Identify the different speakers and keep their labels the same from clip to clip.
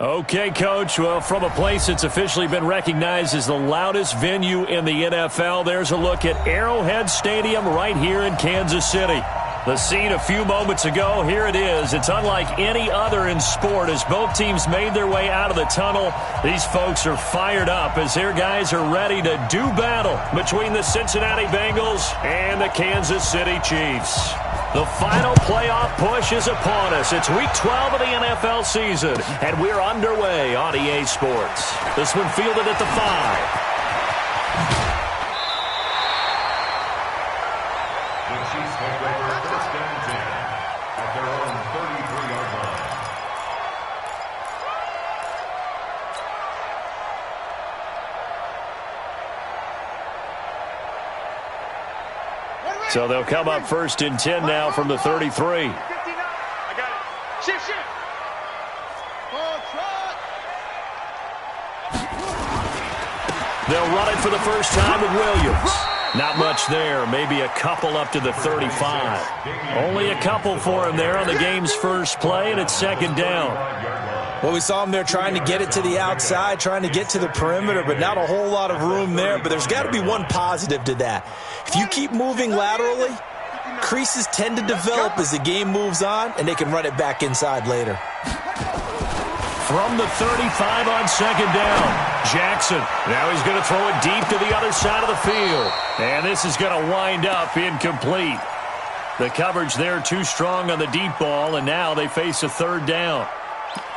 Speaker 1: Okay, Coach. Well, from a place that's officially been recognized as the loudest venue in the NFL, there's a look at Arrowhead Stadium right here in Kansas City. The scene a few moments ago, here it is. It's unlike any other in sport as both teams made their way out of the tunnel. These folks are fired up as their guys are ready to do battle between the Cincinnati Bengals and the Kansas City Chiefs. The final playoff push is upon us. It's Week 12 of the NFL season, and we're underway on EA Sports. This one fielded at the 5. So they'll come up first and 10 now from the 33.
Speaker 2: I got it. Shift.
Speaker 1: They'll run it for the first time with Williams. Not much there. Maybe a couple up to the 35. Only a couple for him there on the game's first play, and it's second down.
Speaker 3: Well, we saw him there trying to get it to the outside, trying to get to the perimeter, but not a whole lot of room there. But there's got to be one positive to that. If you keep moving laterally, creases tend to develop as the game moves on, and they can run it back inside later.
Speaker 1: From the 35 on second down, Jackson. Now he's going to throw it deep to the other side of the field. And this is going to wind up incomplete. The coverage there too strong on the deep ball, and now they face a third down.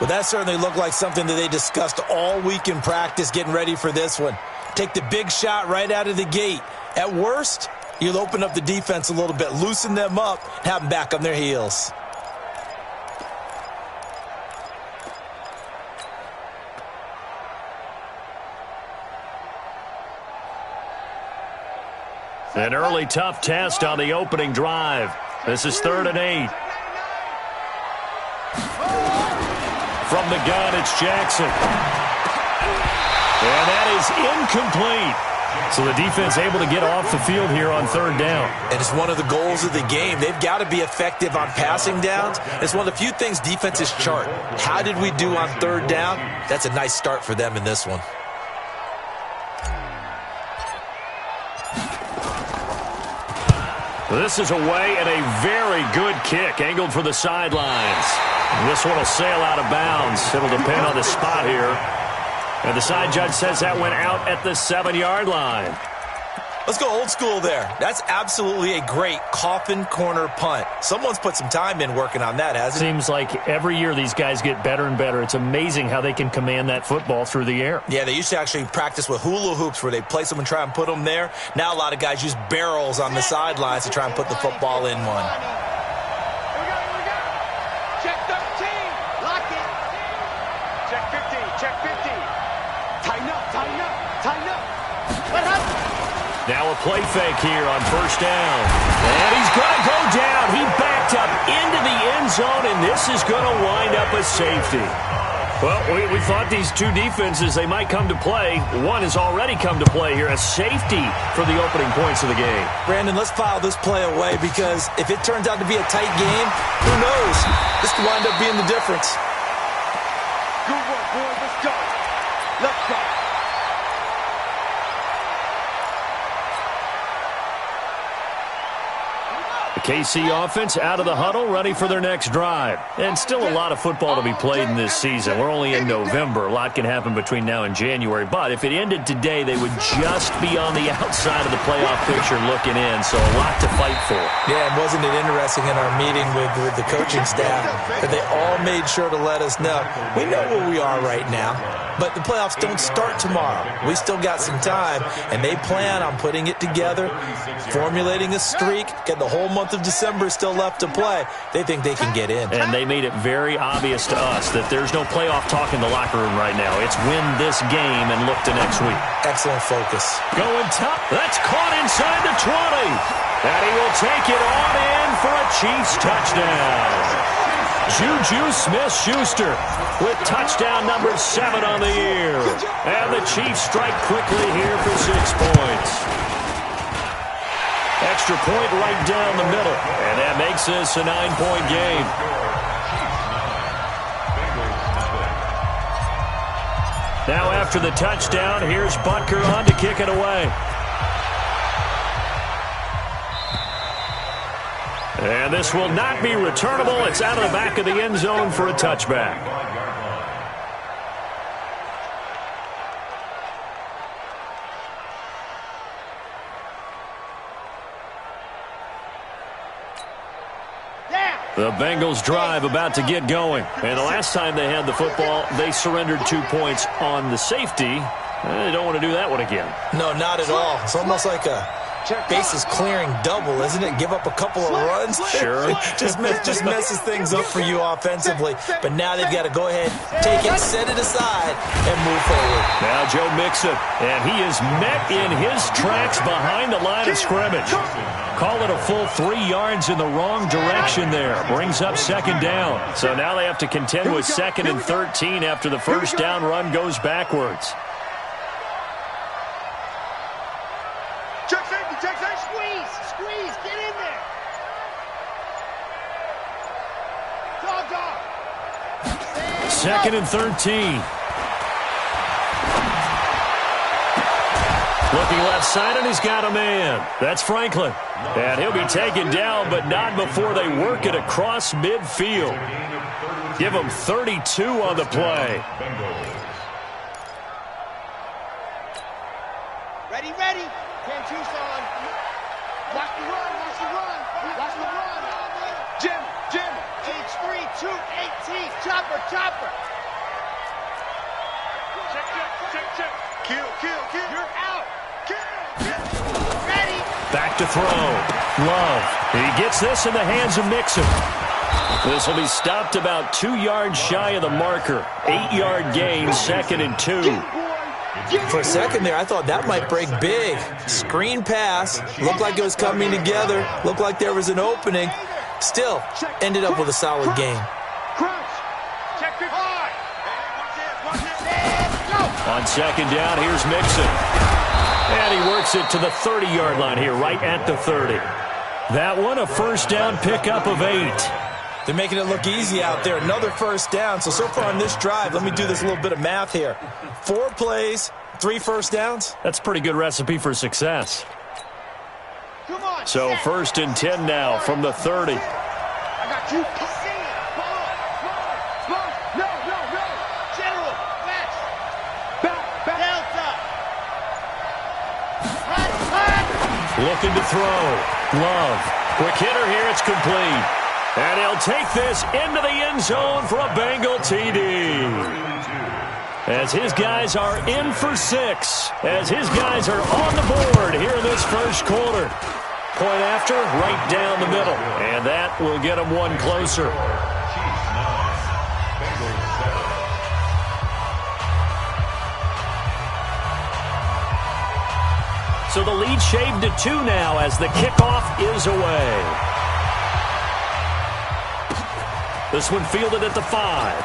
Speaker 3: Well, that certainly looked like something that they discussed all week in practice getting ready for this one. Take the big shot right out of the gate. At worst, you'll open up the defense a little bit, loosen them up, have them back on their heels.
Speaker 1: An early tough test on the opening drive. This is 3rd and 8. From the gun, it's Jackson. And that is incomplete. So the defense able to get off the field here on third down.
Speaker 3: And it's one of the goals of the game. They've got to be effective on passing downs. It's one of the few things defenses chart. How did we do on third down? That's a nice start for them in this one.
Speaker 1: This is away and a very good kick, angled for the sidelines. This one will sail out of bounds. It'll depend on the spot here. And the side judge says that went out at the 7-yard line.
Speaker 3: Let's go old school there. That's absolutely a great coffin corner punt. Someone's put some time in working on that, hasn't it?
Speaker 1: Seems like every year these guys get better and better. It's amazing how they can command that football through the air.
Speaker 3: Yeah, they used to actually practice with hula hoops where they place them and try and put them there. Now a lot of guys use barrels on the sidelines to try and put the football in one.
Speaker 2: Check 13. Lock it. Check 15. Check 15. Tighten up. What happened?
Speaker 1: Now a play fake here on first down. And he's going to go down. He backed up into the end zone, and this is going to wind up a safety. Well, we thought these two defenses, they might come to play. One has already come to play here, a safety for the opening points of the game.
Speaker 3: Brandon, let's file this play away because if it turns out to be a tight game, who knows? This could wind up being the difference.
Speaker 2: Good work, boys. Let's go. Let's go.
Speaker 1: KC offense out of the huddle, ready for their next drive. And still a lot of football to be played in this season. We're only in November. A lot can happen between now and January. But if it ended today, they would just be on the outside of the playoff picture looking in. So a lot to fight for.
Speaker 3: Yeah, and wasn't it interesting in our meeting with the coaching staff that they all made sure to let us know, we know where we are right now, but the playoffs don't start tomorrow. We still got some time, and they plan on putting it together, formulating a streak, get the whole month of December still left to play. They think they can get in.
Speaker 1: And they made it very obvious to us that there's no playoff talk in the locker room right now. It's win this game and look to next week.
Speaker 3: Excellent focus.
Speaker 1: Going top. That's caught inside the 20. And he will take it on in for a Chiefs touchdown. Juju Smith-Schuster with touchdown number 7 on the year. And the Chiefs strike quickly here for 6 points. Extra point right down the middle. And that makes this a 9-point game. Now after the touchdown, here's Butker on to kick it away. And this will not be returnable. It's out of the back of the end zone for a touchback. The Bengals drive about to get going. And the last time they had the football, they surrendered 2 points on the safety. They don't want to do that one again.
Speaker 3: No, not at all. It's almost like a bases clearing double, isn't it? Give up a couple of runs.
Speaker 1: Sure.
Speaker 3: just messes things up for you offensively. But now they've got to go ahead, take it, set it aside, and move forward.
Speaker 1: Now Joe Mixon, and he is met in his tracks behind the line of scrimmage. Call it a full 3 yards in the wrong direction there. Brings up second down. So now they have to contend with 2nd and 13 after the first down run goes backwards.
Speaker 2: Check safety, check safety. Squeeze, get in there. Dog.
Speaker 1: 2nd and 13. Looking left side, and he's got a man. That's Franklin. And he'll be taken down, but not before they work it across midfield. Give him 32 on the play.
Speaker 2: Ready. 10 Tucson. Watch the run. Jim. H3, 218. Chopper. Check. Kill. You're out. Ready.
Speaker 1: Back to throw. Love. He gets this in the hands of Mixon. This will be stopped about 2 yards shy of the marker. 8-yard gain, 2nd and 2.
Speaker 3: For a second there, I thought that might break big. Screen pass. Looked like it was coming together. Looked like there was an opening. Still, ended up with a solid gain.
Speaker 2: Check 55.
Speaker 1: On second down, here's Mixon. And he works it to the 30-yard line here, right at the 30. That one, a first down pickup of 8.
Speaker 3: They're making it look easy out there. Another first down. So far on this drive, let me do this little bit of math here. 4 plays, 3 first downs.
Speaker 1: That's a pretty good recipe for success.
Speaker 2: Come on.
Speaker 1: So 1st and 10 now from the 30.
Speaker 2: I got you. No. General, match. Back. Delta. Hot.
Speaker 1: Looking to throw. Love. Quick hitter here. It's complete. And he'll take this into the end zone for a Bengal TD. As his guys are in for 6. As his guys are on the board here in this first quarter. Point after, right down the middle. And that will get them one closer. So the lead shaved to 2 now as the kickoff is away. This one fielded at the 5.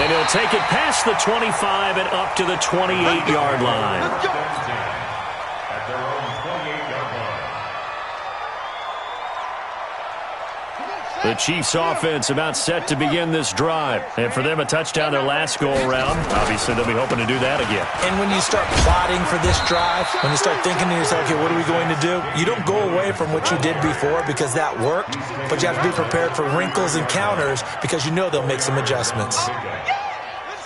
Speaker 1: And he'll take it past the 25 and up to the 28-yard line. The Chiefs offense about set to begin this drive. And for them, a touchdown their last go-around. Obviously, they'll be hoping to do that again.
Speaker 3: And when you start plotting for this drive, when you start thinking to yourself, okay, what are we going to do? You don't go away from what you did before because that worked, but you have to be prepared for wrinkles and counters because you know they'll make some adjustments.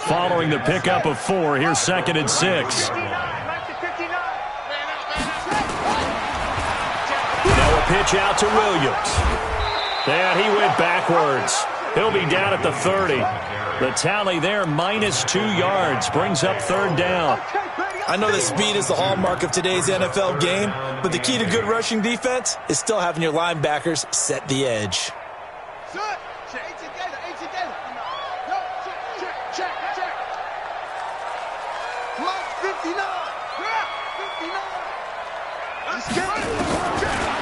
Speaker 1: Following the pickup of 4, here's 2nd and 6. Now a pitch out to Williams. And he went backwards. He'll be down at the 30. The tally there, minus 2 yards, brings up 3rd down.
Speaker 3: I know that speed is the hallmark of today's NFL game, but the key to good rushing defense is still having your linebackers set the edge.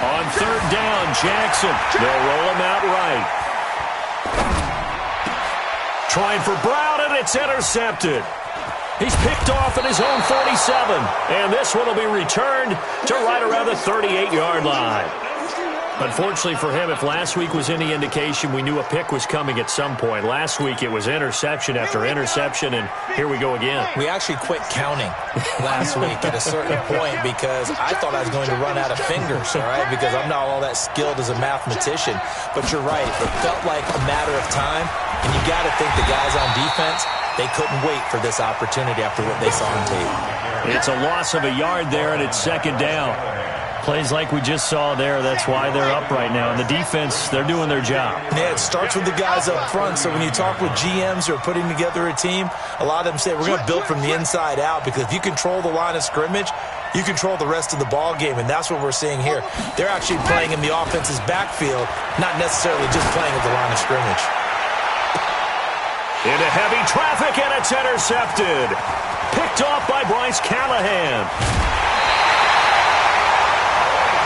Speaker 1: On 3rd down, Jackson. They'll roll him out right. Trying for Brown, and it's intercepted. He's picked off at his own 47. And this one will be returned to right around the 38-yard line. Unfortunately for him, if last week was any indication, we knew a pick was coming at some point. Last week it was interception after interception, and here we go again.
Speaker 3: We actually quit counting last week at a certain point because I thought I was going to run out of fingers, all right, because I'm not all that skilled as a mathematician. But you're right. It felt like a matter of time, and you got to think the guys on defense, they couldn't wait for this opportunity after what they saw on tape.
Speaker 1: It's a loss of a yard there, and it's second down. Plays like we just saw there. That's why they're up right now. And the defense, they're doing their job.
Speaker 3: Yeah, it starts with the guys up front. So when you talk with GMs who are putting together a team, a lot of them say we're going to build from the inside out, because if you control the line of scrimmage, you control the rest of the ball game, and that's what we're seeing here. They're actually playing in the offense's backfield, not necessarily just playing at the line of scrimmage.
Speaker 1: Into heavy traffic, and it's intercepted. Picked off by Bryce Callahan.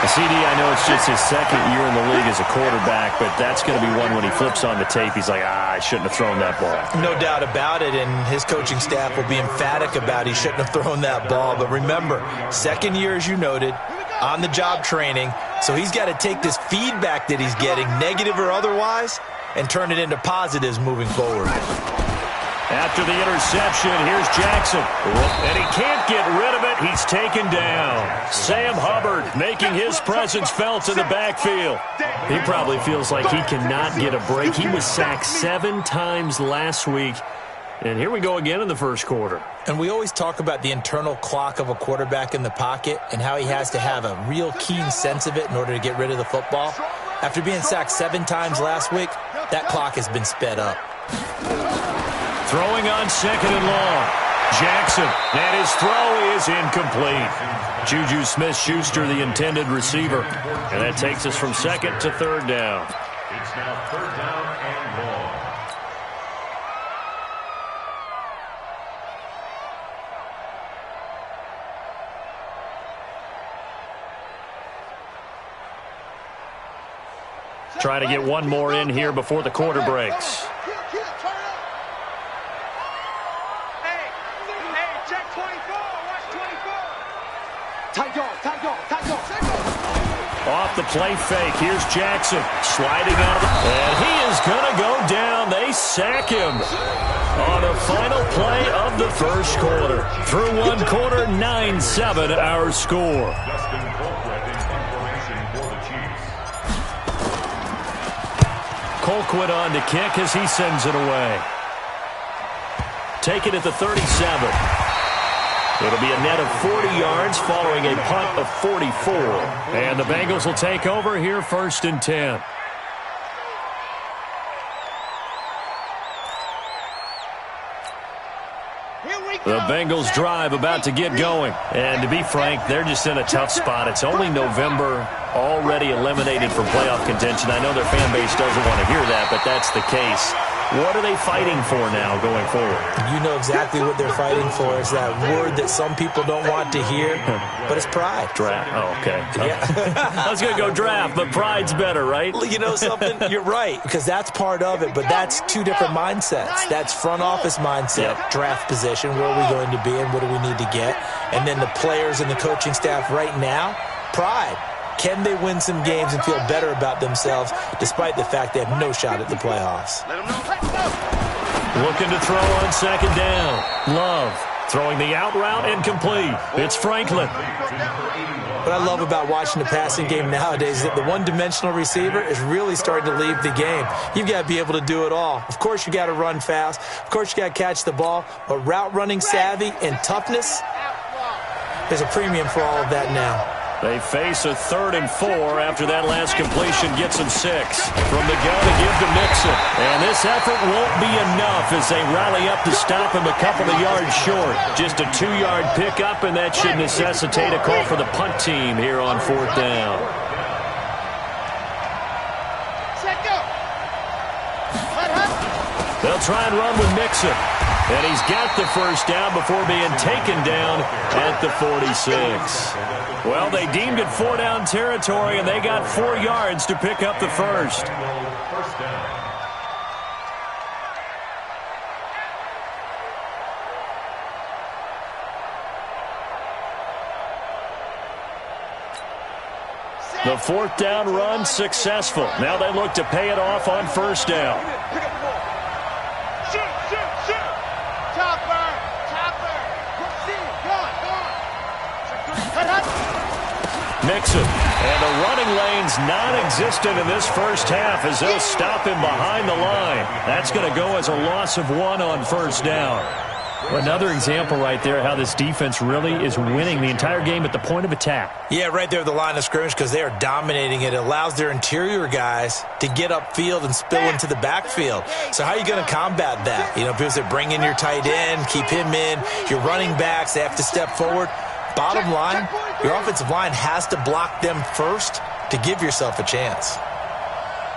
Speaker 1: CD, I know it's just his second year in the league as a quarterback, but that's going to be one when he flips on the tape. He's like, I shouldn't have thrown that ball.
Speaker 3: No doubt about it, and his coaching staff will be emphatic about he shouldn't have thrown that ball. But remember, second year, as you noted, on-the-job training, so he's got to take this feedback that he's getting, negative or otherwise, and turn it into positives moving forward.
Speaker 1: After the interception, here's Jackson. And he can't get rid of it. He's taken down. Sam Hubbard making his presence felt in the backfield. He probably feels like he cannot get a break. He was sacked 7 times last week. And here we go again in the first quarter.
Speaker 3: And we always talk about the internal clock of a quarterback in the pocket and how he has to have a real keen sense of it in order to get rid of the football. After being sacked 7 times last week, that clock has been sped up.
Speaker 1: Throwing on second and long. Jackson, and his throw is incomplete. Juju Smith-Schuster, the intended receiver. And that takes us from second to third down.
Speaker 4: It's now third down and long.
Speaker 1: Try to get one more in here before the quarter breaks. Off the play fake. Here's Jackson sliding out. And he is going to go down. They sack him on the final play of the first quarter. Through one quarter, 9-7 our score. Colquitt on to kick as he sends it away. Take it at the 37. It'll be a net of 40 yards following a punt of 44. And the Bengals will take over here first and 10. The Bengals drive about to get going. And to be frank, they're just in a tough spot. It's only November, already eliminated from playoff contention. I know their fan base doesn't want to hear that, but that's the case. What are they fighting for now going forward?
Speaker 3: You know exactly what they're fighting for. Is that word that some people don't want to hear, but it's pride.
Speaker 1: Draft. Oh, okay.
Speaker 3: Yeah.
Speaker 1: I was going to go draft, but pride's better, right?
Speaker 3: You know something? You're right, because that's part of it, but that's two different mindsets. That's front office mindset, draft position, where are we going to be and what do we need to get? And then the players and the coaching staff right now, pride. Can they win some games and feel better about themselves despite the fact they have no shot at the playoffs?
Speaker 1: Looking to throw on second down. Love throwing the out route incomplete. It's Franklin.
Speaker 3: What I love about watching the passing game nowadays is that the one-dimensional receiver is really starting to leave the game. You've got to be able to do it all. Of course, you got to run fast. Of course, you got to catch the ball. But route running savvy and toughness, there's a premium for all of that now.
Speaker 1: They face a 3rd and 4 after that last completion gets them 6. From the gun to give to Mixon. And this effort won't be enough as they rally up to stop him a couple of yards short. Just a 2-yard pickup, and that should necessitate a call for the punt team here on 4th down. They'll try and run with Mixon. And he's got the first down before being taken down at the 46. Well, they deemed it 4-down territory, and they got 4 yards to pick up the first.
Speaker 4: First down.
Speaker 1: The fourth down run successful. Now they look to pay it off on first down. Mixon. And the running lane's non-existent in this first half as they'll stop him behind the line. That's going to go as a loss of 1 on first down. Another example right there how this defense really is winning the entire game at the point of attack.
Speaker 3: Yeah, right there at the line of scrimmage because they are dominating it. It allows their interior guys to get upfield and spill into the backfield. So how are you going to combat that? You know, people say bring in your tight end, keep him in. Your running backs, they have to step forward. Bottom line, your offensive line has to block them first to give yourself a chance.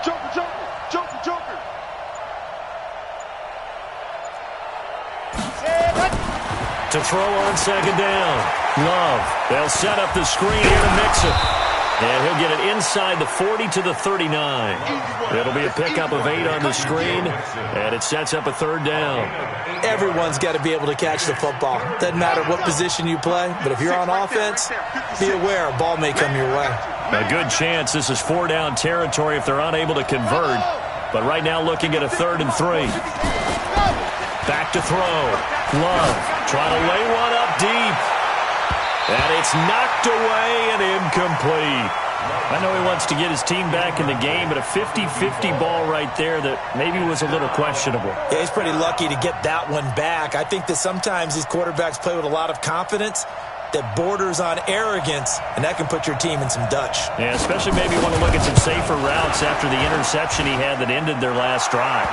Speaker 2: Joker, Joker, Joker, Joker.
Speaker 1: To throw on second down. Love. They'll set up the screen here to Mixon. And he'll get it inside the 40 to the 39. It'll be a pickup of 8 on the screen, and it sets up a third down.
Speaker 3: Everyone's got to be able to catch the football. Doesn't matter what position you play, but if you're on offense, be aware a ball may come your way.
Speaker 1: A good chance this is 4-down territory if they're unable to convert. But right now looking at a 3rd and 3. Back to throw. Love trying to lay one up deep. And it's knocked away and incomplete. I know he wants to get his team back in the game, but a 50-50 ball right there that maybe was a little questionable.
Speaker 3: Yeah, he's pretty lucky to get that one back. I think that sometimes these quarterbacks play with a lot of confidence that borders on arrogance, and that can put your team in some Dutch.
Speaker 1: Yeah, especially maybe want to look at some safer routes after the interception he had that ended their last drive.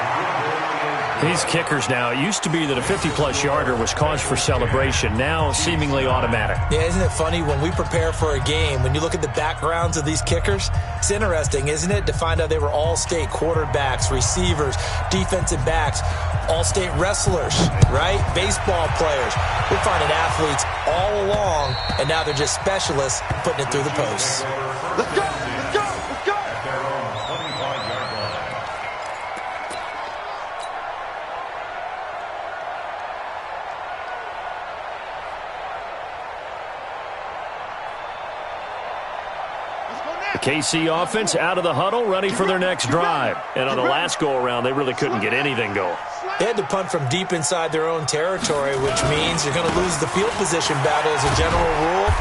Speaker 1: These kickers now, it used to be that a 50-plus yarder was cause for celebration. Now, seemingly automatic.
Speaker 3: Yeah, isn't it funny when we prepare for a game, when you look at the backgrounds of these kickers, it's interesting, isn't it, to find out they were all-state quarterbacks, receivers, defensive backs, all-state wrestlers, right? Baseball players. We're finding athletes all along, and now they're just specialists putting it through the posts.
Speaker 2: Let's go, let's go, let's go.
Speaker 1: The KC offense out of the huddle, ready for their next drive. And on the last go-around, they really couldn't get anything going.
Speaker 3: They had to punt from deep inside their own territory, which means you're going to lose the field position battle as a general rule.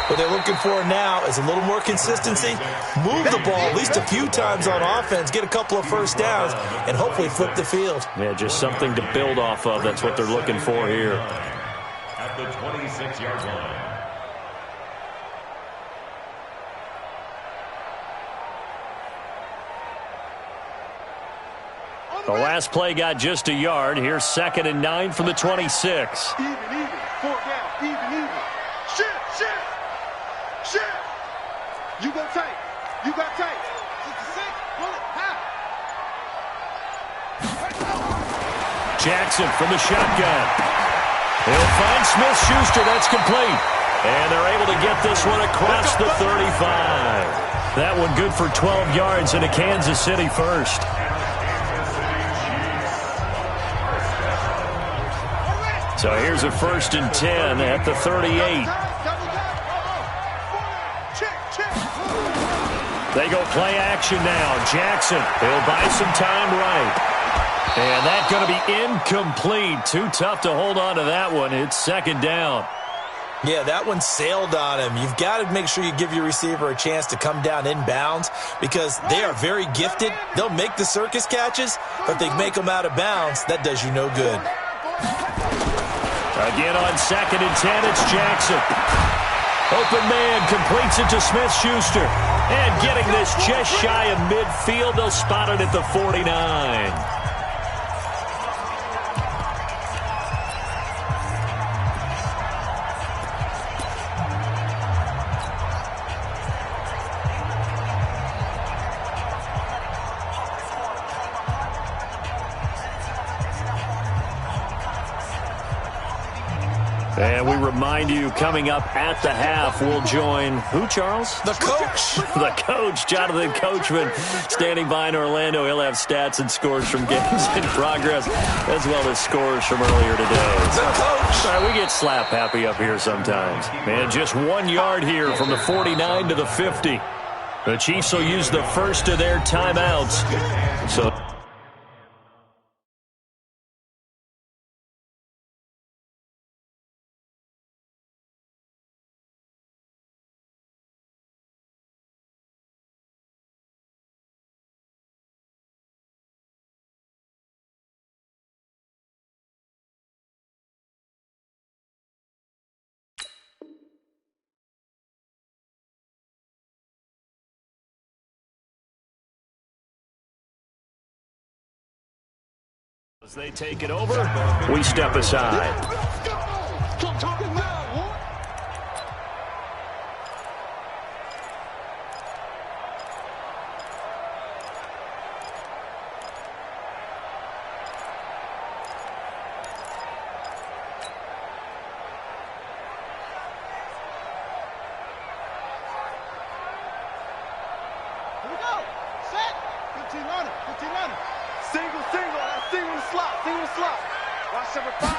Speaker 3: What they're looking for now is a little more consistency, move the ball at least a few times on offense, get a couple of first downs, and hopefully flip the field.
Speaker 1: Yeah, just something to build off of. That's what they're looking for here.
Speaker 4: At the 26-yard line.
Speaker 1: The last play got just a yard. Here's 2nd and 9 from the 26.
Speaker 2: Even, 4 down, even. Shift, shift, shift. You go tight, you got tight. 66, pull it, half.
Speaker 1: Jackson from the shotgun. He'll find Smith-Schuster. That's complete. And they're able to get this one across the 35. That one good for 12 yards into Kansas City first. So here's a 1st and 10 at the 38. They go play action now. Jackson, he'll buy some time right. And that's going to be incomplete. Too tough to hold on to that one. It's 2nd down.
Speaker 3: Yeah, that one sailed on him. You've got to make sure you give your receiver a chance to come down inbounds because they are very gifted. They'll make the circus catches, but if they make them out of bounds, that does you no good.
Speaker 1: Again on 2nd and 10, it's Jackson. Open man completes it to Smith-Schuster. And getting this just shy of midfield, they'll spot it at the 49. And we remind you, coming up at the half, we'll join who, Charles?
Speaker 3: The coach.
Speaker 1: The coach, Jonathan Coachman, standing by in Orlando. He'll have stats and scores from games in progress, as well as scores from earlier today.
Speaker 3: The coach.
Speaker 1: All right, we get slap happy up here sometimes. Man, just 1 yard here from the 49 to the 50. The Chiefs will use the first of their timeouts. So as they take it over, we step aside.
Speaker 2: Here we go. Set. 15 runner. 15 runner. Single, single. Single the slot. Single the slot. Watch number 5.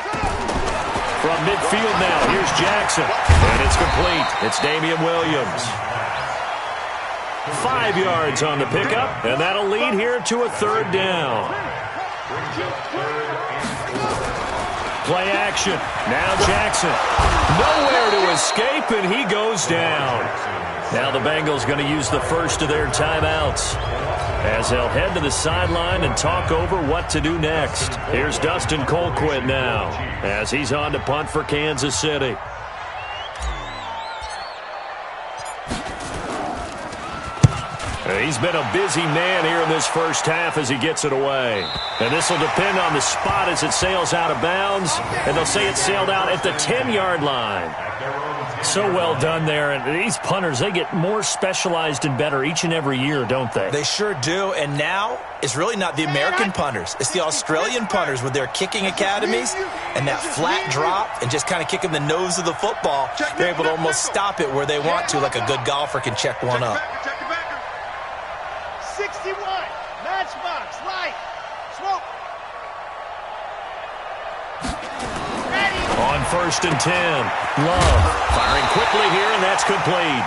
Speaker 1: From midfield now, here's Jackson. And it's complete. It's Damian Williams. 5 yards on the pickup, and that'll lead here to a third down. Play action. Now Jackson. Nowhere to escape, and he goes down. Now the Bengals going to use the first of their timeouts as they'll head to the sideline and talk over what to do next. Here's Dustin Colquitt now as he's on to punt for Kansas City. He's been a busy man here in this first half as he gets it away. And this will depend on the spot as it sails out of bounds. And they'll say it sailed out at the 10-yard line. So well done there. And these punters, they get more specialized and better each and every year, don't they?
Speaker 3: They sure do. And now it's really not the American punters. It's the Australian punters with their kicking academies and that flat drop and just kind of kicking the nose of the football. They're able to almost stop it where they want to, like a good golfer can check one up.
Speaker 2: 61. Matchbox. Right. Smoke. Ready.
Speaker 1: On 1st and 10. Love firing quickly here, and that's complete.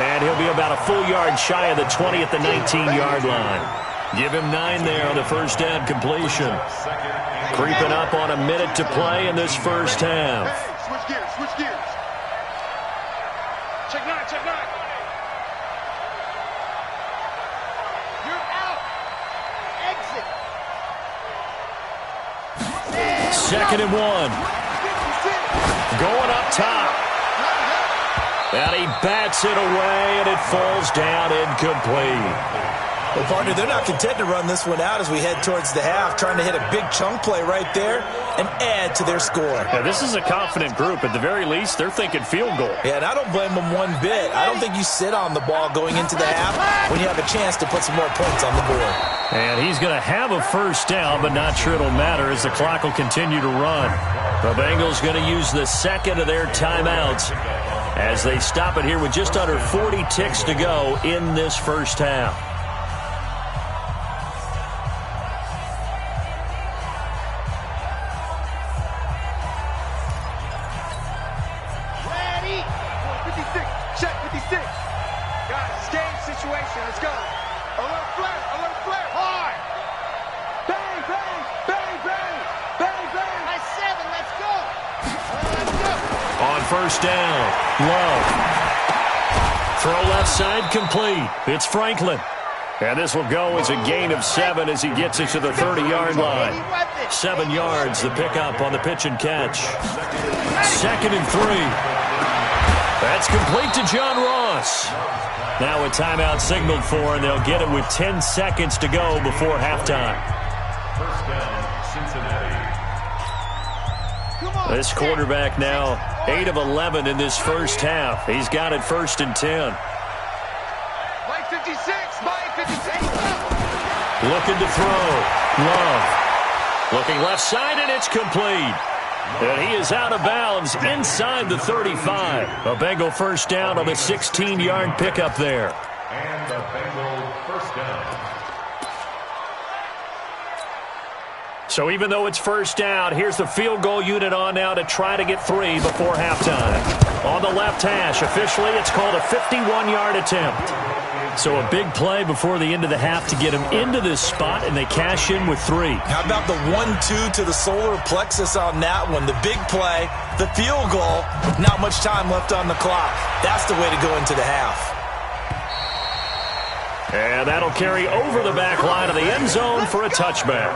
Speaker 1: And he'll be about a full yard shy of the 20 at the 19-yard line. Give him 9 there on the first down completion. Creeping up on a minute to play in this first half.
Speaker 2: Switch gears. Switch gears. Check 9. Check 9. You're out. Exit.
Speaker 1: 2nd and 1. Going up top. And he bats it away, and it falls down incomplete.
Speaker 3: Well, partner, they're not content to run this one out as we head towards the half, trying to hit a big chunk play right there and add to their score.
Speaker 1: Yeah, this is a confident group. At the very least, they're thinking field goal.
Speaker 3: Yeah, and I don't blame them one bit. I don't think you sit on the ball going into the half when you have a chance to put some more points on the board.
Speaker 1: And he's going to have a first down, but not sure it'll matter as the clock will continue to run. The Bengals going to use the second of their timeouts as they stop it here with just under 40 ticks to go in this first half.
Speaker 2: Ready. 56. Check 56. Guys, it's game situation. Let's go. Alert flare. Alert flare. Hard. Bang, bang, bang, bang, bang, bang. Nice 7. Let's go. Let's go.
Speaker 1: On first down, Love. Throw left side complete. It's Franklin. And this will go as a gain of 7 as he gets it to the 30-yard line. 7 yards, the pickup on the pitch and catch. 2nd and 3. That's complete to John Ross. Now a timeout signaled for, and they'll get it with 10 seconds to go before halftime.
Speaker 4: First down, Cincinnati.
Speaker 1: This quarterback now 8 of 11 in this first half. He's got it 1st and 10.
Speaker 2: Mike 56. Mike 56.
Speaker 1: Looking to throw. Love. Looking left side, and it's complete. And he is out of bounds inside the 35. A Bengal first down on the 16-yard pickup there.
Speaker 4: And the Bengal first down.
Speaker 1: So even though it's first down, here's the field goal unit on now to try to get 3 before halftime. On the left hash, officially it's called a 51-yard attempt. So a big play before the end of the half to get them into this spot, and they cash in with 3.
Speaker 3: How about the 1-2 to the solar plexus on that one? The big play, the field goal, not much time left on the clock. That's the way to go into the half.
Speaker 1: And that'll carry over the back line of the end zone for a touchback.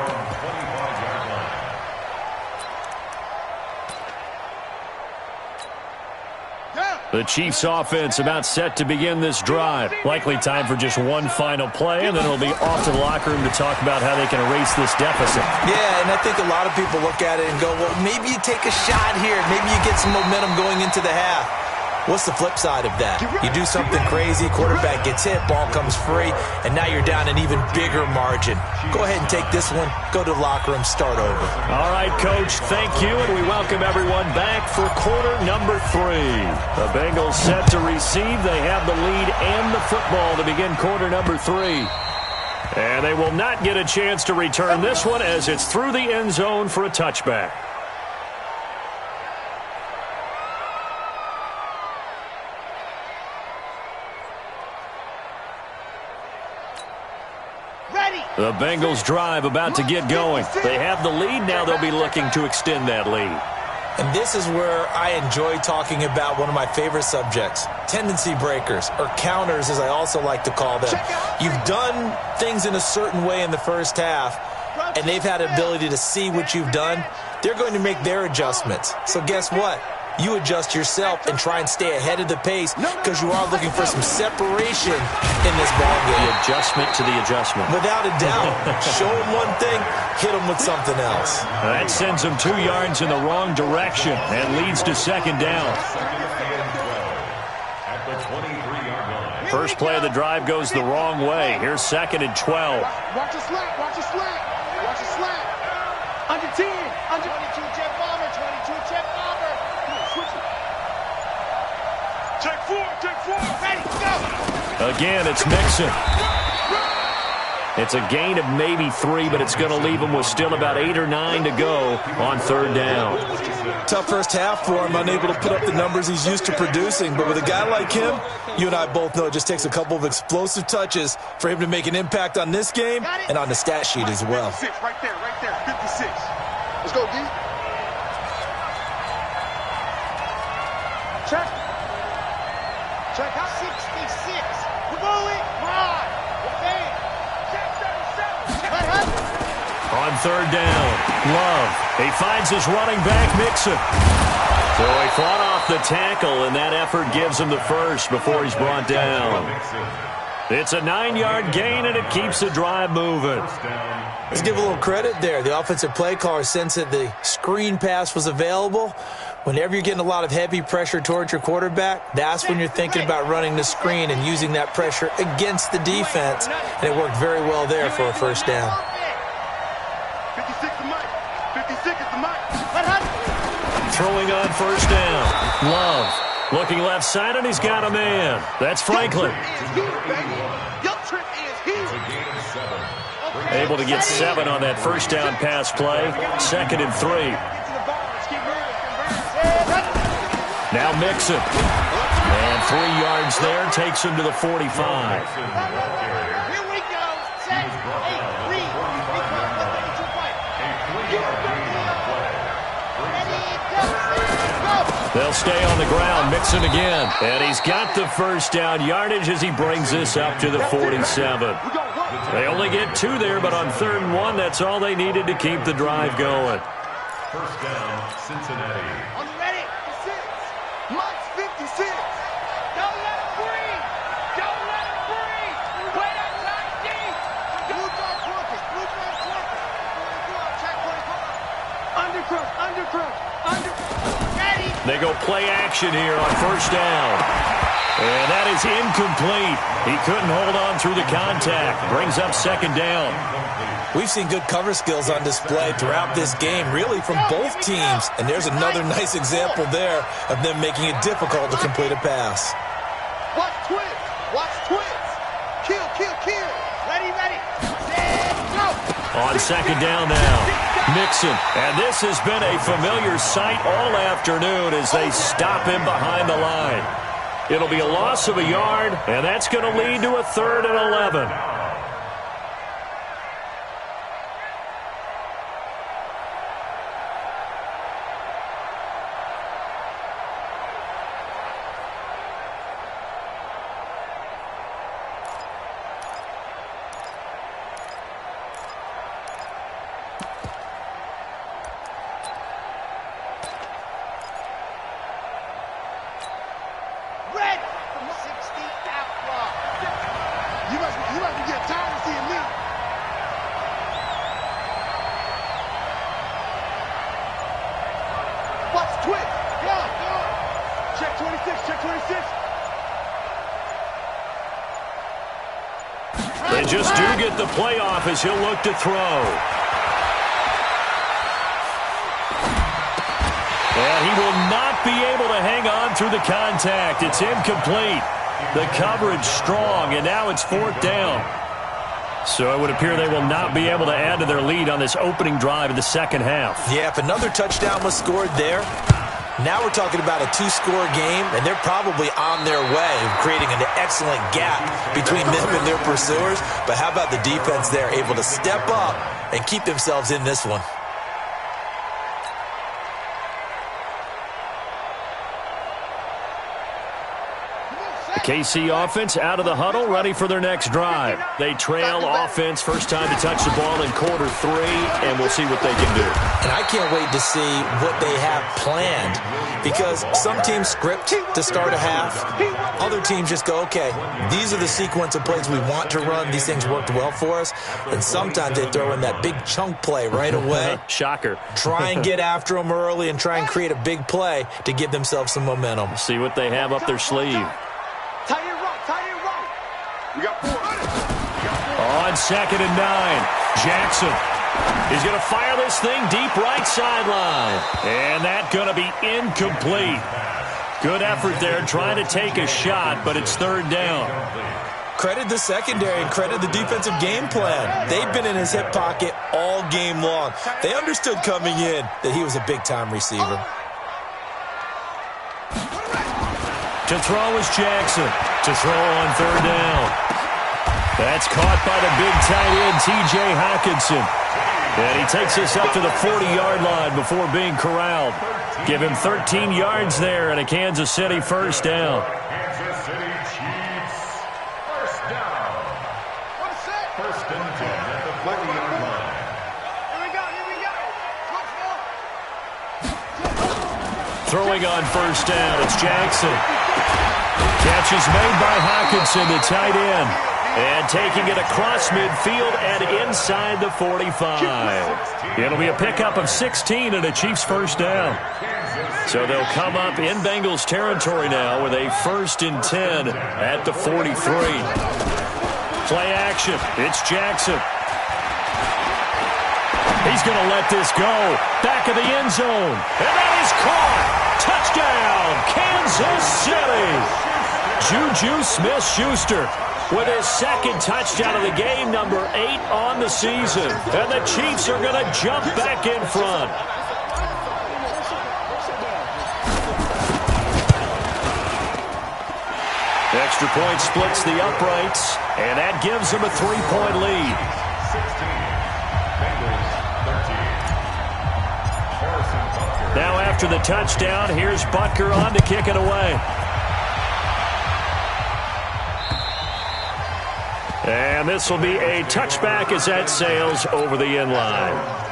Speaker 1: The Chiefs offense about set to begin this drive. Likely time for just one final play, and then it'll be off to the locker room to talk about how they can erase this deficit.
Speaker 3: Yeah, and I think a lot of people look at it and go, well, maybe you take a shot here. Maybe you get some momentum going into the half. What's the flip side of that? You do something crazy, quarterback gets hit, ball comes free, and now you're down an even bigger margin. Go ahead and take this one, go to the locker room, start over.
Speaker 1: All right, Coach, thank you, and we welcome everyone back for quarter number 3. The Bengals set to receive. They have the lead and the football to begin quarter number 3. And they will not get a chance to return this one as it's through the end zone for a touchback. The Bengals drive about to get going. They have the lead. Now they'll be looking to extend that lead.
Speaker 3: And this is where I enjoy talking about one of my favorite subjects, tendency breakers, or counters as I also like to call them. You've done things in a certain way in the first half, and they've had an ability to see what you've done. They're going to make their adjustments. So guess what? You adjust yourself and try and stay ahead of the pace because you are looking for some separation in this ballgame.
Speaker 1: The adjustment to the adjustment.
Speaker 3: Without a doubt. Show them one thing, hit them with something else.
Speaker 1: That sends them 2 yards in the wrong direction and leads to second down. First play of the drive goes the wrong way. Here's second and 12.
Speaker 2: Watch a slant, watch a slant, watch a slant. Under 10, under 22, jet bomber, 22, jet bomber. Check 4, ready, go!
Speaker 1: Again, it's Mixon. It's a gain of maybe 3, but it's going to leave him with still about 8 or 9 to go on third down.
Speaker 3: Tough first half for him, unable to put up the numbers he's used to producing. But with a guy like him, you and I both know it just takes a couple of explosive touches for him to make an impact on this game and on the stat sheet as well.
Speaker 2: 56, right there, 56. Let's go, D. Check. Check out 66. We're going. Right. Okay. Check 37.
Speaker 1: On third down, Love. He finds his running back, Mixon. So he fought off the tackle, and that effort gives him the first before he's brought down. It's a 9-yard gain, and it keeps the drive moving.
Speaker 3: Let's give a little credit there. The offensive play caller sensed that the screen pass was available. Whenever you're getting a lot of heavy pressure towards your quarterback, that's when you're thinking about running the screen and using that pressure against the defense. And it worked very well there for a first down.
Speaker 2: 56 is Mike. 56 is the Mike.
Speaker 1: Throwing on first down. Love. Looking left side, and he's got a man. That's Franklin.
Speaker 2: Your trip is here.
Speaker 1: Able to get 7 on that first down pass play. Second and 3. Now Mixon. And 3 yards there takes him to the 45.
Speaker 2: Here we go. Set. 8, read.
Speaker 1: They'll stay on the ground. Mixon again. And he's got the first down yardage as he brings this up to the 47. They only get 2 there, but on third and 1, that's all they needed to keep the drive going.
Speaker 4: First down, Cincinnati.
Speaker 2: Are you ready? 56. Mike's 56. Don't let him breathe. Don't let him breathe. Play that tight deep. Blue dark working. Blue dark working. Check 24. Undercrunch. Undercrunch. Ready.
Speaker 1: They go play action here on first down. And that is incomplete. He couldn't hold on through the contact. Brings up second down.
Speaker 3: We've seen good cover skills on display throughout this game, really from both teams. And there's another nice example there of them making it difficult to complete a pass.
Speaker 2: Watch twins. Watch twins. Kill, kill, kill. Ready, ready. Set, go.
Speaker 1: On second down now, Mixon. And this has been a familiar sight all afternoon as they stop him behind the line. It'll be a loss of a yard, and that's going to lead to a 3rd and 11. They just do get the playoff as he'll look to throw. And he will not be able to hang on through the contact. It's incomplete. The coverage strong, and now it's 4th down. So it would appear they will not be able to add to their lead on this opening drive of the second half.
Speaker 3: Yeah, if another touchdown was scored there, now we're talking about a 2-score game, and they're probably on their way, creating an excellent gap between them and their pursuers. But how about the defense there, able to step up and keep themselves in this one?
Speaker 1: The KC offense out of the huddle, ready for their next drive. They trail offense, first time to touch the ball in quarter 3, and we'll see what they can do.
Speaker 3: And I can't wait to see what they have planned, because some teams script to start a half. Other teams just go, okay, these are the sequence of plays we want to run. These things worked well for us. And sometimes they throw in that big chunk play right away.
Speaker 1: Shocker.
Speaker 3: Try and get after them early and try and create a big play to give themselves some momentum.
Speaker 1: See what they have up their sleeve.
Speaker 2: We got 4.
Speaker 1: On 2nd and 9, Jackson is going to fire this thing deep right sideline. And that's going to be incomplete. Good effort there trying to take a shot, but it's 3rd down.
Speaker 3: Credit the secondary and credit the defensive game plan. They've been in his hip pocket all game long. They understood coming in that he was a big-time receiver.
Speaker 1: To throw is Jackson. To throw on 3rd down. That's caught by the big tight end, T.J. Hockenson. And he takes us up to the 40-yard line before being corralled. Give him 13 yards there and a Kansas City first down.
Speaker 4: Kansas City Chiefs. First down. First and 10 at the 40-yard line.
Speaker 1: Throwing on first down, it's Jackson. Catch is made by Hockenson, the tight end. And taking it across midfield and inside the 45. It'll be a pickup of 16 and a Chiefs first down. So they'll come up in Bengals territory now with a 1st and 10 at the 43. Play action. It's Jackson. He's going to let this go. Back of the end zone. And that is caught. Touchdown, Kansas City. Juju Smith-Schuster with his 2nd touchdown of the game, number 8 on the season. And the Chiefs are going to jump back in front. Extra point splits the uprights, and that gives them a 3-point lead.
Speaker 4: 16, Bengals 13.
Speaker 1: Now after the touchdown, here's Butker on to kick it away. And this will be a touchback as that sails over the end line.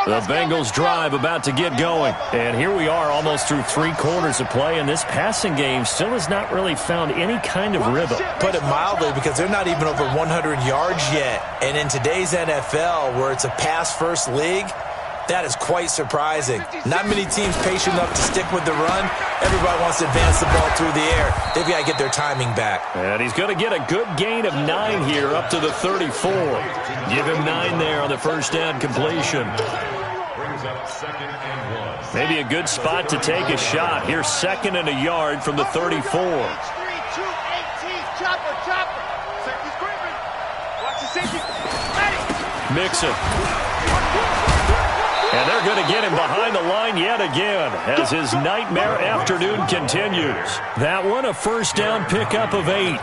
Speaker 1: The Bengals drive about to get going. And here we are almost through 3 quarters of play, and this passing game still has not really found any kind of rhythm.
Speaker 3: Put it mildly, because they're not even over 100 yards yet. And in today's NFL, where it's a pass-first league, that is quite surprising. Not many teams patient enough to stick with the run. Everybody wants to advance the ball through the air. They've got to get their timing back.
Speaker 1: And he's going to get a good gain of 9 here up to the 34. Give him 9 there on the first down completion.
Speaker 4: Brings up 2nd and 1.
Speaker 1: Maybe a good spot to take a shot. Here's 2nd and a yard from the 34.
Speaker 2: Chopper. Safety's creeping. Watch the
Speaker 1: Mixon. And they're going to get him behind the line yet again as his nightmare afternoon continues. That one, a first down pickup of 8.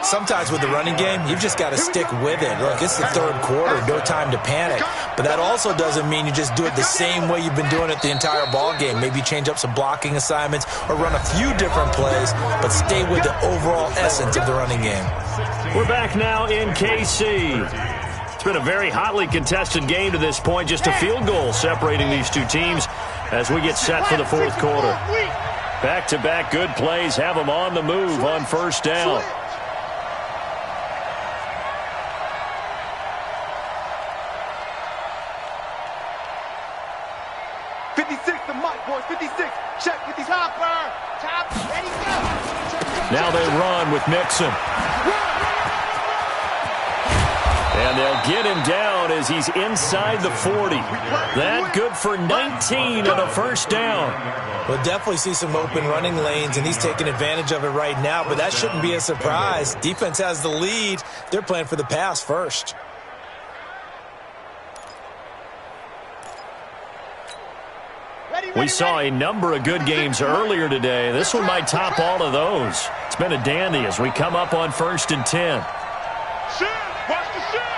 Speaker 3: Sometimes with the running game, you've just got to stick with it. Look, it's the third quarter, no time to panic. But that also doesn't mean you just do it the same way you've been doing it the entire ball game. Maybe change up some blocking assignments or run a few different plays, but stay with the overall essence of the running game.
Speaker 1: We're back now in KC. It's been a very hotly contested game to this point. Just a field goal separating these two teams as we get set for the fourth quarter. Back-to-back good plays have them on the move on first down. Now they run with Mixon. And they'll get him down as he's inside the 40. That good for 19 and a first down.
Speaker 3: We'll definitely see some open running lanes, and he's taking advantage of it right now, but that shouldn't be a surprise. Defense has the lead. They're playing for the pass first.
Speaker 1: We saw a number of good games earlier today. This one might top all of those. It's been a dandy as we come up on 1st and 10.
Speaker 2: Watch the shot.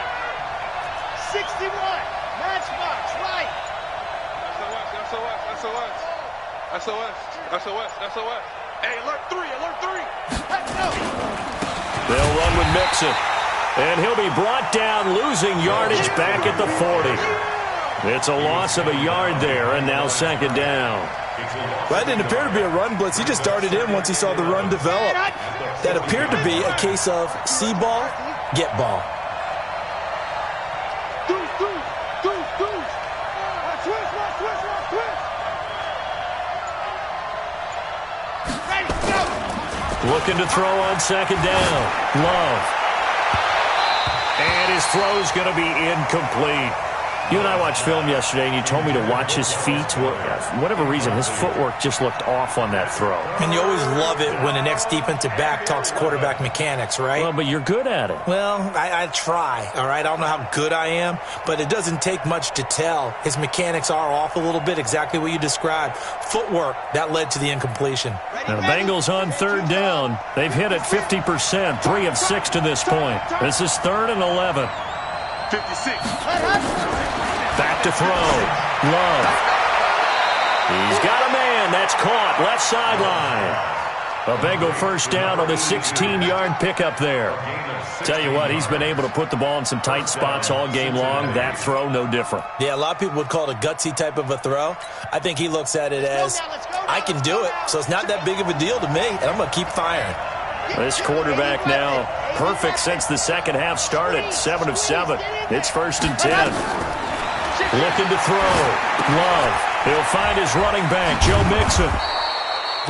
Speaker 2: 61. Matchbox, right. SOS. Hey, alert 3. Let's go.
Speaker 1: They'll run with Mixon. And he'll be brought down, losing yardage back at the 40. It's a loss of a yard there, and now second down.
Speaker 3: That didn't appear to be a run blitz. He just started in once he saw the run develop. That appeared to be a case of see ball, get ball.
Speaker 1: Looking to throw on second down. Love. And his throw's going to be incomplete. You and I watched film yesterday, and you told me to watch his feet. Well, for whatever reason, his footwork just looked off on that throw.
Speaker 3: And you always love it when an ex-defensive back talks quarterback mechanics, right?
Speaker 1: Well, but you're good at it.
Speaker 3: Well, I try, all right? I don't know how good I am, but it doesn't take much to tell. His mechanics are off a little bit, exactly what you described. Footwork, that led to the incompletion.
Speaker 1: Now, the Bengals on third down. They've hit it 50%, 3 of 6 to this point. This is 3rd and 11.
Speaker 2: 56.
Speaker 1: Back to throw. Love. He's got a man. That's caught. Left sideline. A Bengal first down on the 16-yard pickup there. Tell you what, he's been able to put the ball in some tight spots all game long. That throw, no different.
Speaker 3: Yeah, a lot of people would call it a gutsy type of a throw. I think he looks at it as, I can do it, so it's not that big of a deal to me, and I'm going to keep firing.
Speaker 1: This quarterback now perfect since the second half started. 7 of 7. It's 1st and 10. Looking to throw. Love. He'll find his running back, Joe Mixon.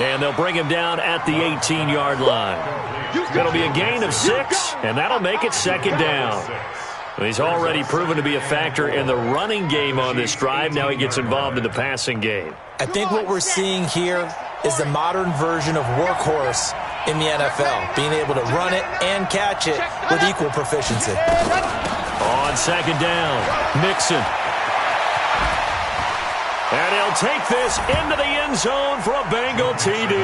Speaker 1: And they'll bring him down at the 18-yard line. It'll be a gain of 6, and that'll make it second down. He's already proven to be a factor in the running game on this drive. Now he gets involved in the passing game.
Speaker 3: I think what we're seeing here is the modern version of workhorse in the NFL, being able to run it and catch it with equal proficiency.
Speaker 1: On second down, Mixon. And he'll take this into the end zone for a Bengal TD.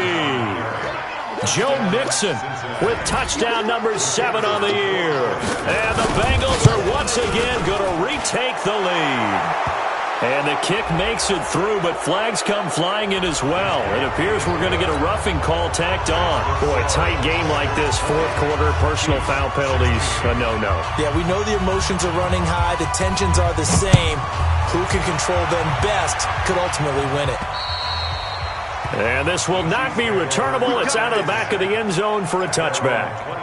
Speaker 1: Joe Mixon with touchdown number 7 on the year. And the Bengals are once again going to retake the lead. And the kick makes it through, but flags come flying in as well. It appears we're going to get a roughing call tacked on. Boy, a tight game like this, fourth quarter, personal foul penalties, a no-no.
Speaker 3: Yeah, we know the emotions are running high. The tensions are the same. Who can control them best could ultimately win it.
Speaker 1: And this will not be returnable. It's out of the back of the end zone for a touchback.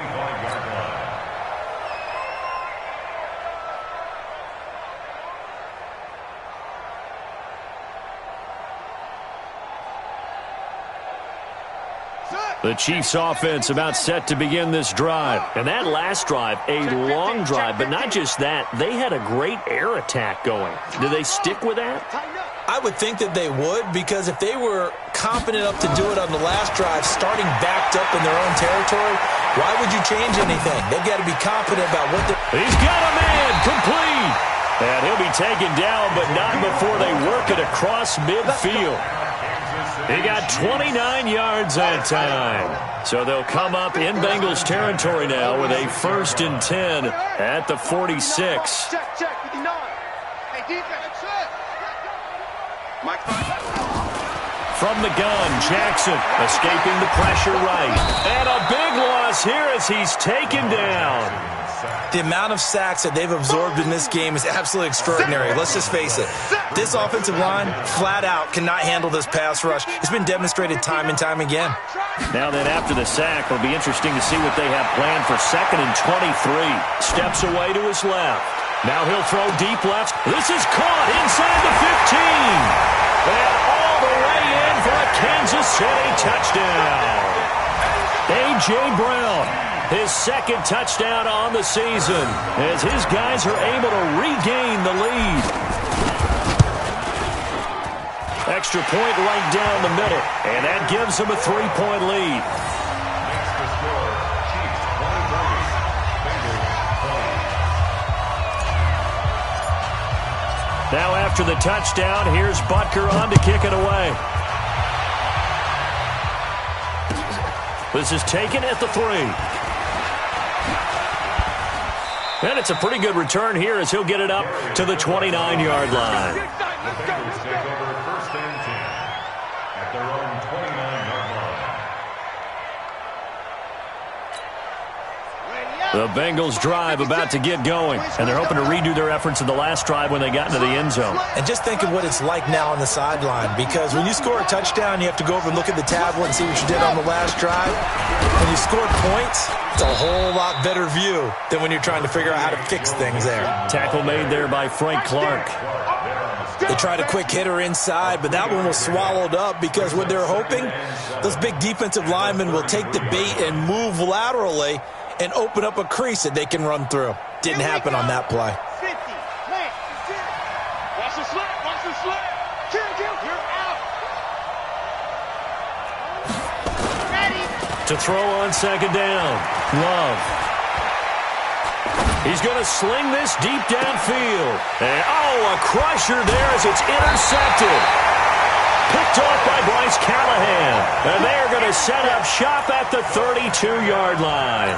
Speaker 1: The Chiefs offense about set to begin this drive. And that last drive, a long drive, but not just that. They had a great air attack going. Do they stick with that?
Speaker 3: I would think that they would, because if they were confident enough to do it on the last drive, starting backed up in their own territory, Why would you change anything? They've got to be confident about what they're...
Speaker 1: He's got a man complete. And he'll be taken down, but not before they work it across midfield. He got 29 yards that time. So they'll come up in Bengals territory now with a 1st and 10 at the 46.
Speaker 2: Check, 59. Hey, defense. Mike.
Speaker 1: From the gun, Jackson escaping the pressure right. And a big loss here as he's taken down.
Speaker 3: The amount of sacks that they've absorbed in this game is absolutely extraordinary. Let's just face it. This offensive line, flat out, cannot handle this pass rush. It's been demonstrated time and time again.
Speaker 1: Now then, after the sack, it'll be interesting to see what they have planned for 2nd and 23. Steps away to his left. Now he'll throw deep left. This is caught inside the 15. And all the way in for a Kansas City touchdown. A.J. Brown, his 2nd touchdown on the season, as his guys are able to regain the lead. Extra point right down the middle, and that gives them a 3-point lead.
Speaker 4: Next to score, Chiefs 23, Bengals 20.
Speaker 1: Now after the touchdown, here's Butker on to kick it away. This is taken at the 3. And it's a pretty good return here as he'll get it up to the 29-yard line.
Speaker 4: The Bengals take over 1st and 10 at their own 29-yard line.
Speaker 1: The Bengals drive about to get going, and they're hoping to redo their efforts in the last drive when they got into the end zone.
Speaker 3: And just think of what it's like now on the sideline, because when you score a touchdown, you have to go over and look at the tablet and see what you did on the last drive. When you scored points, it's a whole lot better view than when you're trying to figure out how to fix things there.
Speaker 1: Tackle made there by Frank Clark.
Speaker 3: They tried a quick hitter inside, but that one was swallowed up because what they're hoping, those big defensive linemen will take the bait and move laterally and open up a crease that they can run through. Didn't happen on that play.
Speaker 2: 50. Watch the slip. Watch the slip. You're out. Ready.
Speaker 1: To throw on 2nd down. Love. He's going to sling this deep downfield. And, a crusher there as it's intercepted. Picked off by Bryce Callahan. And they're going to set up shop at the 32-yard line.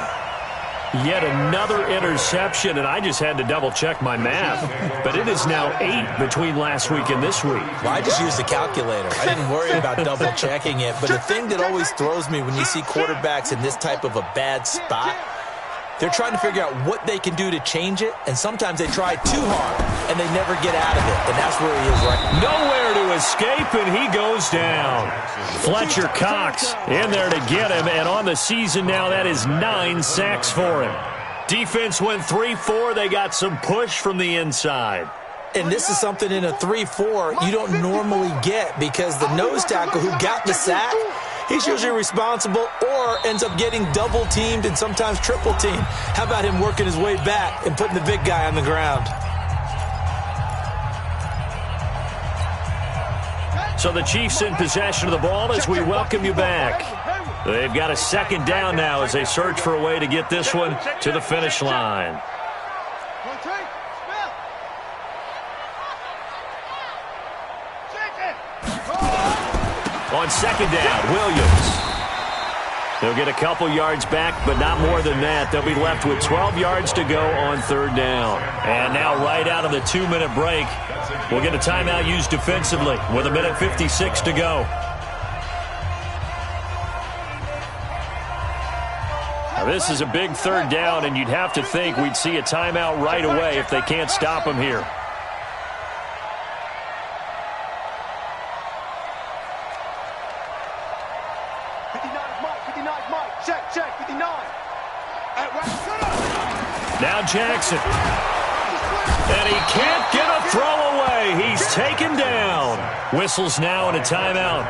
Speaker 1: Yet another interception, and I just had to double-check my math. But it is now 8 between last week and this week.
Speaker 3: Well, I just used the calculator. I didn't worry about double-checking it. But the thing that always throws me when you see quarterbacks in this type of a bad spot, they're trying to figure out what they can do to change it, and sometimes they try too hard, and they never get out of it, and that's where he is right now.
Speaker 1: Nowhere to escape, and he goes down. Fletcher Cox in there to get him, and on the season now, that is 9 sacks for him. Defense went 3-4. They got some push from the inside.
Speaker 3: And this is something in a 3-4 you don't normally get, because the nose tackle who got the sack, he's usually responsible or ends up getting double-teamed and sometimes triple-teamed. How about him working his way back and putting the big guy on the ground?
Speaker 1: So the Chiefs in possession of the ball as we welcome you back. They've got a 2nd down now as they search for a way to get this one to the finish line. On 2nd down, Williams. They'll get a couple yards back, but not more than that. They'll be left with 12 yards to go on 3rd down. And now right out of the 2-minute break, we'll get a timeout used defensively with 1:56 to go. Now this is a big 3rd down, and you'd have to think we'd see a timeout right away if they can't stop him here. Now Jackson. And he can't get a throw away. He's taken down. Whistles now and a timeout.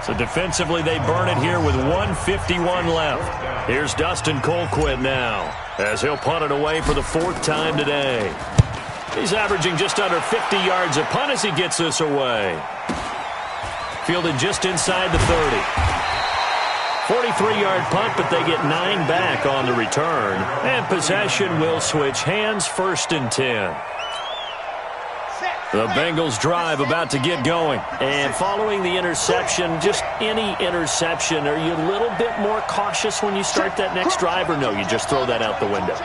Speaker 1: So defensively they burn it here with 1:51 left. Here's Dustin Colquitt now as he'll punt it away for the 4th time today. He's averaging just under 50 yards a punt as he gets this away. Fielded just inside the 30. 43-yard punt, but they get 9 back on the return. And possession will switch hands, 1st and 10. The Bengals drive about to get going.
Speaker 5: And following the interception, just any interception, are you a little bit more cautious when you start that next drive, or no, you just throw that out the window?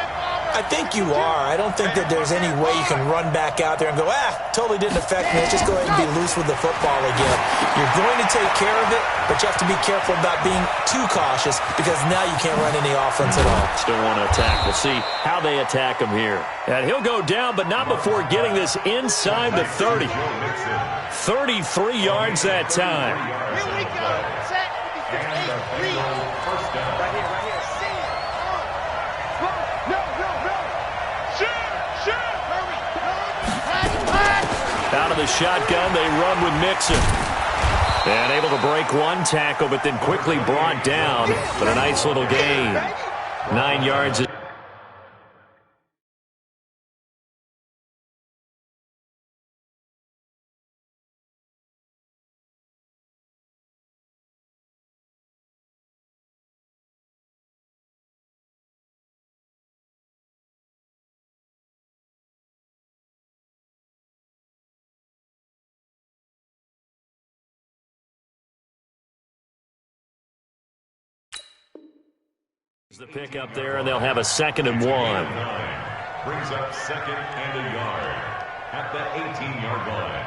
Speaker 3: I think you are. I don't think that there's any way you can run back out there and go, totally didn't affect me. Let's just go ahead and be loose with the football again. You're going to take care of it, but you have to be careful about being too cautious because now you can't run any offense at all.
Speaker 1: Still want to attack. We'll see how they attack him here. And he'll go down, but not before getting this inside the 30. 33 yards that time.
Speaker 2: Here we go. Set. 8, 3.
Speaker 4: First down.
Speaker 2: Right here. See it. No. Shoot. Hurry.
Speaker 1: Out of the shotgun, they run with Mixon. And able to break one tackle, but then quickly brought down. But a nice little gain. 9 yards. The pick up there, and they'll have a 2nd and 1.
Speaker 4: Brings up 2nd and a yard at the 18-yard line.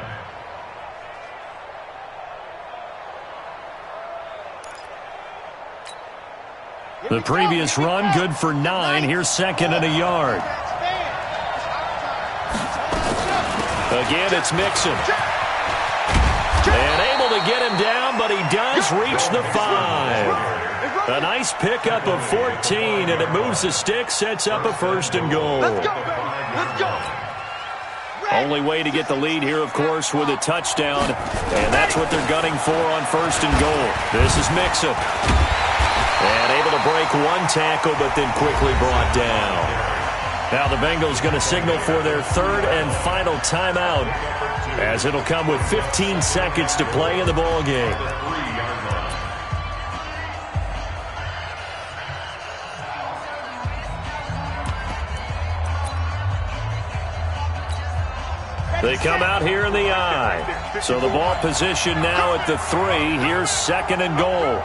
Speaker 1: The previous run, good for 9. Here's 2nd and a yard. Again, it's Mixon. And able to get him down, but he does reach the 5. A nice pickup of 14, and it moves the stick, sets up a 1st and goal.
Speaker 2: Let's go, baby. Let's go.
Speaker 1: Only way to get the lead here, of course, with a touchdown, and that's what they're gunning for on 1st and goal. This is Mixon. And able to break one tackle, but then quickly brought down. Now the Bengals going to signal for their 3rd and final timeout, as it'll come with 15 seconds to play in the ball game. They come out here in the I. So the ball position now at the 3. Here's 2nd and goal.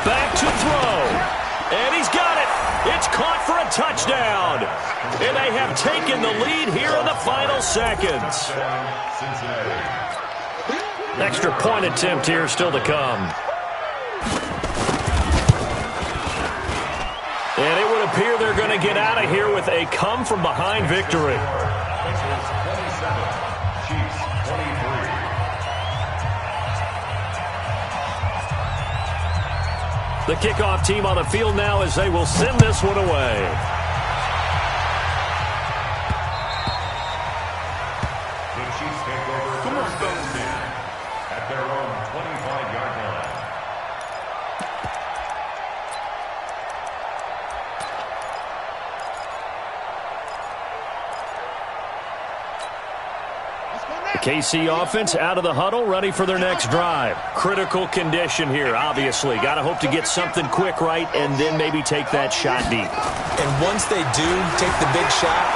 Speaker 1: Back to throw. And he's got it. It's caught for a touchdown. And they have taken the lead here in the final seconds. Extra point attempt here still to come. And it would appear they're going to get out of here with a come-from-behind victory. The kickoff team on the field now as they will send this one away.
Speaker 4: The Chiefs take over first and 10 at their own 25-yard line.
Speaker 1: KC offense out of the huddle, ready for their next drive. Critical condition here, obviously. Got to hope to get something quick right and then maybe take that shot deep.
Speaker 3: And once they do take the big shot,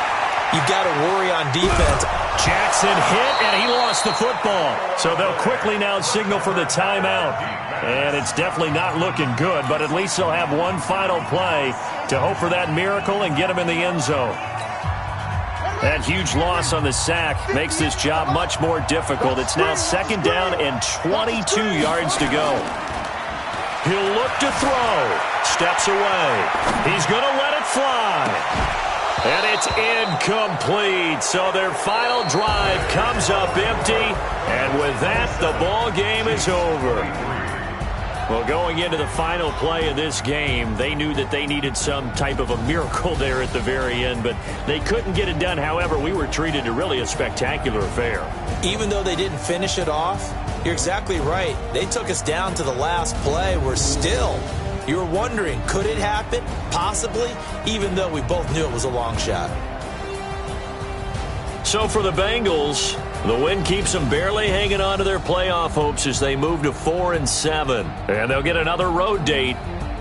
Speaker 3: you've got to worry on defense.
Speaker 1: Jackson hit, and he lost the football. So they'll quickly now signal for the timeout. And it's definitely not looking good, but at least they'll have one final play to hope for that miracle and get him in the end zone. That huge loss on the sack makes this job much more difficult. It's now 2nd down and 22 yards to go. He'll look to throw. Steps away. He's going to let it fly. And it's incomplete. So their final drive comes up empty. And with that, the ball game is over. Well, going into the final play of this game, they knew that they needed some type of a miracle there at the very end, but they couldn't get it done. However, we were treated to really a spectacular affair.
Speaker 3: Even though they didn't finish it off, you're exactly right. They took us down to the last play. You were wondering, could it happen? Possibly, even though we both knew it was a long shot.
Speaker 1: So for the Bengals, The win keeps them barely hanging on to their playoff hopes as they move to 4-7. And they'll get another road date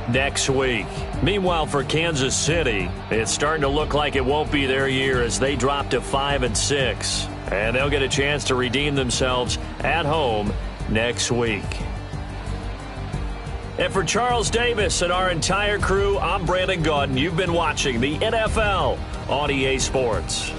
Speaker 1: next week. Meanwhile, for Kansas City, it's starting to look like it won't be their year as they drop to 5-6. And they'll get a chance to redeem themselves at home next week. And for Charles Davis and our entire crew, I'm Brandon Gaudin. You've been watching the NFL on EA Sports.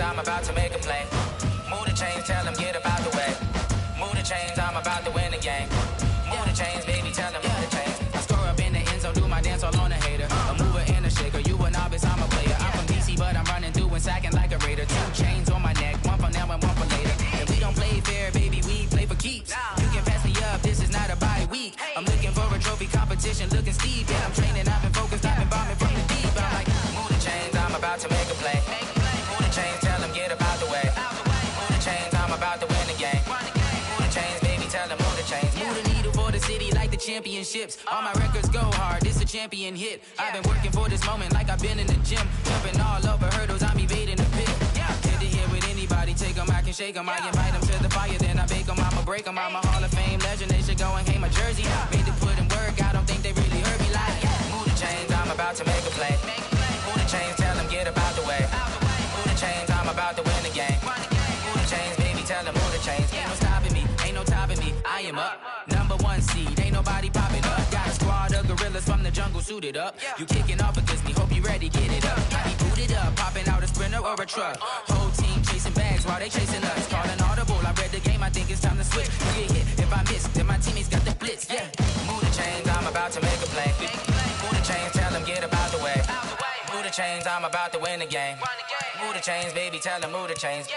Speaker 6: I'm about to make a play. Move the chains, tell them get up out the way. Move the chains, I'm about to win the game. Move the chains, baby, tell them move the chains. I score up in the end zone, do my dance all on a hater. A mover and a shaker, you a novice, I'm a player. I'm from DC, but I'm running through and sacking like a raider. 2 chains on my neck, one for now and one for later. If we don't play fair, baby, we play for keeps. You can pass me up, this is not a bye week. I'm looking for a trophy competition, looking steep. Yeah, I'm training, I've been focused, I've been bombing from the deep. I'm like, move the chains, I'm about to make a play. Move the chains, tell them get up out the way. Move the chains, I'm about to win the game. Move the chains, baby, tell them move the chains. Move the needle for the city like the championships. All my records go hard, this a champion hit. I've been working for this moment like I've been in the gym. Jumping all over hurdles, I'm evading the pit. Head to head with anybody, take them, I can shake them. I invite them to the fire, then I bake them, I'ma break them. I'm a Hall of Fame legend, they should go and hang my jersey. Made to put in work, I don't think they really heard me like, move the chains, I'm about to make a play. Move the chains, tell them get up out the way. Move the chains, I'm about to win the game. Move the chains, baby, tell them move the chains. Ain't no stopping me, ain't no topping me, I am up. Number 1 seed, ain't nobody popping up. Got a squad of gorillas from the jungle suited up. You kicking off against me, hope you ready, get it up. I be booted up, popping out a Sprinter or a truck. Whole team chasing bags while they chasing us. Calling audible, I read the game, I think it's time to switch. You get hit, if I miss, then my teammates got the blitz, yeah. Move the chains, I'm about to make a play. Move the chains, tell them get up out the way. Move the chains, I'm about to win the game. Move the chains, baby, tell them move the chains.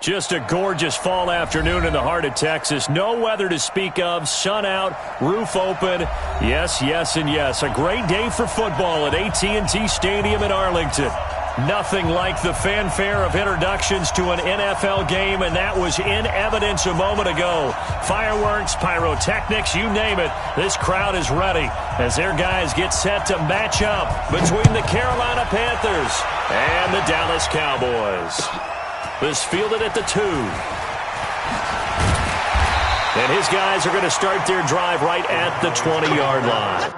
Speaker 1: Just a gorgeous fall afternoon in the heart of Texas. No weather to speak of. Sun out, roof open. Yes, yes, and yes. A great day for football at AT&T Stadium in Arlington. Nothing like the fanfare of introductions to an NFL game, and that was in evidence a moment ago. Fireworks, pyrotechnics, you name it. This crowd is ready as their guys get set to match up between the Carolina Panthers and the Dallas Cowboys. This fielded at the 2. And his guys are going to start their drive right at the 20-yard line.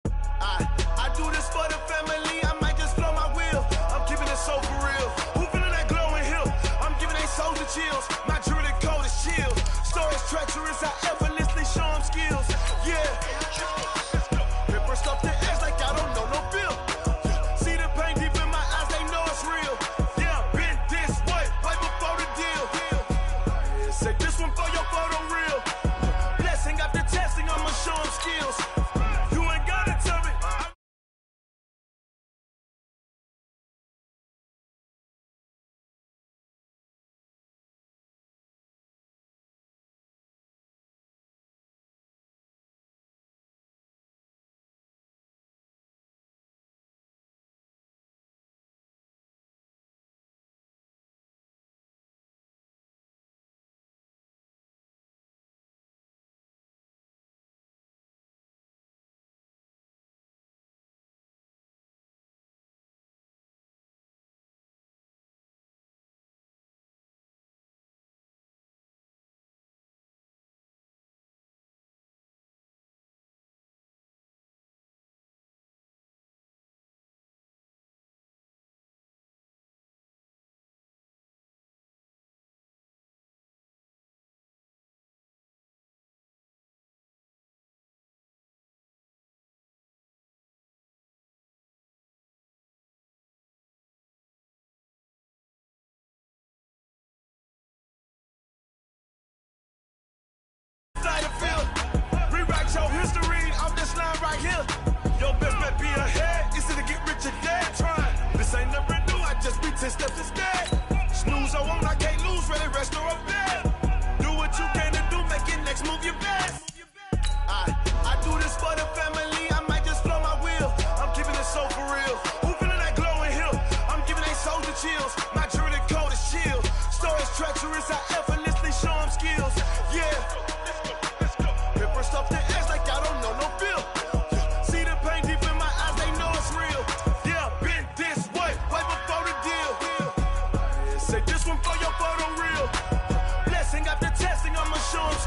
Speaker 7: I do this for the family. I might just blow my wheel. I'm keeping it so for real. Who feeling that glowing hill? I'm giving they souls the chills. My jewelry code is chill. Stories treacherous, I effortlessly show them skills. Yeah. Paper stuff the edge like I don't know no bill. See the pain deep in my eyes, they know it's real. Yeah, been this way before the deal. Say this one for your photo reel. Blessing after testing, I'ma show them skills. You ain't gotta tell me.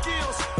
Speaker 7: skills.